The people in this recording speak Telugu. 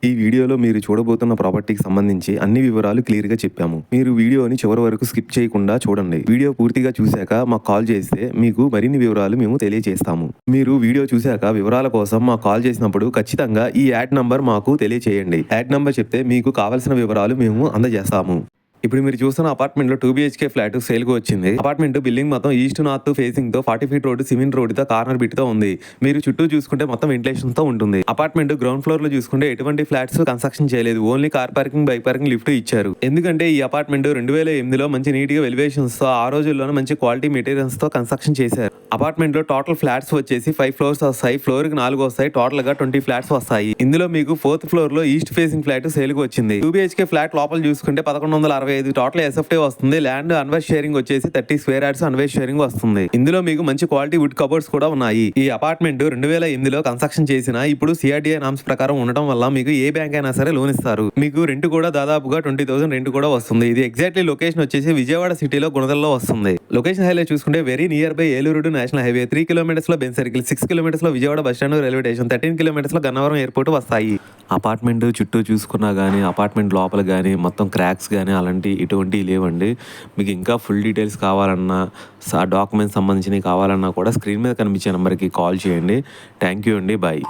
ఈ వీడియోలో మీరు చూడబోతున్న ప్రాపర్టీకి సంబంధించి అన్ని వివరాలు క్లియర్ గా చెప్పాము. మీరు వీడియోని చివరి వరకు స్కిప్ చేయకుండా చూడండి. వీడియో పూర్తిగా చూశాక మాకు కాల్ చేస్తే మీకు మరిన్ని వివరాలు మేము తెలియజేస్తాము. మీరు వీడియో చూశాక వివరాల కోసం మాకు కాల్ చేసినప్పుడు ఖచ్చితంగా ఈ యాడ్ నంబర్ మాకు తెలియజేయండి. యాడ్ నంబర్ చెప్తే మీకు కావాల్సిన వివరాలు మేము అందజేస్తాము. ఇప్పుడు మీరు చూస్తున్న అపార్ట్మెంట్ లో 2 BHK ఫ్లాట్ సేల్ కు వచ్చింది. అపార్ట్మెంట్ బిల్డింగ్ మొత్తం ఈస్ట్ నార్త్ ఫేసింగ్ తో 40 ఫీట్ రోడ్, సిమెంట్ రోడ్ తో కార్నర్ బిట్ తో ఉంది. మీరు చుట్టూ చూసుకుంటే మొత్తం వెంటిలేషన్ తో ఉంటుంది. అపార్ట్మెంట్ గ్రౌండ్ ఫ్లోర్ లో చూసుకుంటే ఎటువంటి ఫ్లాట్స్ కన్స్ట్రక్షన్ చేయలేదు. Only car parking, bike parking, lift ఇచ్చారు. ఎందుకంటే ఈ అపార్ట్మెంట్ 2008లో మంచి నీట్ గా ఎలివేషన్స్ తో ఆ రోజుల్లోనే మంచి క్వాలిటీ మెటీరియల్స్ తో కన్స్ట్రక్షన్ చేశారు. అపార్ట్మెంట్ లో టోటల్ ఫ్లాట్స్ వచ్చేసి 5 ఫ్లోర్స్ వస్తాయి. ఫ్లోర్ కి 4 వస్తాయి. టోటల్ గా 20 ఫ్లాట్స్ వస్తాయి. ఇందులో మీకు 4th ఫ్లోర్ లో ఈస్ట్ ఫేసింగ్ ఫ్లాట్ సేల్ కు వచ్చింది. 2 BHK ఫ్లాట్ లోపల చూసుకుంటే 1165 టోటల్ ఎస్ఎఫ్టీ వస్తుంది. ల్యాండ్ అన్వైస్ షేరింగ్ వచ్చేసి 30 స్క్వేర్ యార్డ్స్ అన్వైస్ షేరింగ్ వస్తుంది. ఇందులో మీకు మంచి క్వాలిటీ వుడ్ కబోర్డ్స్ కూడా ఉన్నాయి. ఈ అపార్ట్మెంట్ 2008లో కన్స్ట్రక్షన్ చేసిన ఇప్పుడు CRDA నామ్స్ ప్రకారం ఉండటం వల్ల మీకు ఏ బ్యాంక్ అయినా సరే లోన్ ఇస్తారు. మీకు రెంట్ కూడా దాదాపుగా 20,000 రెంట్ కూడా వస్తుంది. ఇది ఎగ్జాక్ట్లీ లొకేషన్ వచ్చేసి విజయవాడ సిటీలో గుణదల్లో వస్తుంది. లొకేషన్ హైలైట్ చూసుకుంటే very near by Eluru national highway, 3 kilometres లో బెన్ సర్కిల్, 6 కిలోమీటర్స్ లో Vijayawada bus stand railway station, 13 kilometres లో గన్నవరం ఎయిర్పోర్ట్ వస్తాయి. అపార్ట్మెంట్ చుట్టూ చూసుకున్నా కానీ అపార్ట్మెంట్ లోపల కానీ మొత్తం క్రాక్స్ కానీ అలాంటి ఇటువంటివి లేవండి. మీకు ఇంకా ఫుల్ డీటెయిల్స్ కావాలన్నా, డాక్యుమెంట్స్ సంబంధించినవి కావాలన్నా కూడా స్క్రీన్ మీద కనిపించే నెంబర్కి కాల్ చేయండి. థ్యాంక్ యూ అండి. బాయ్.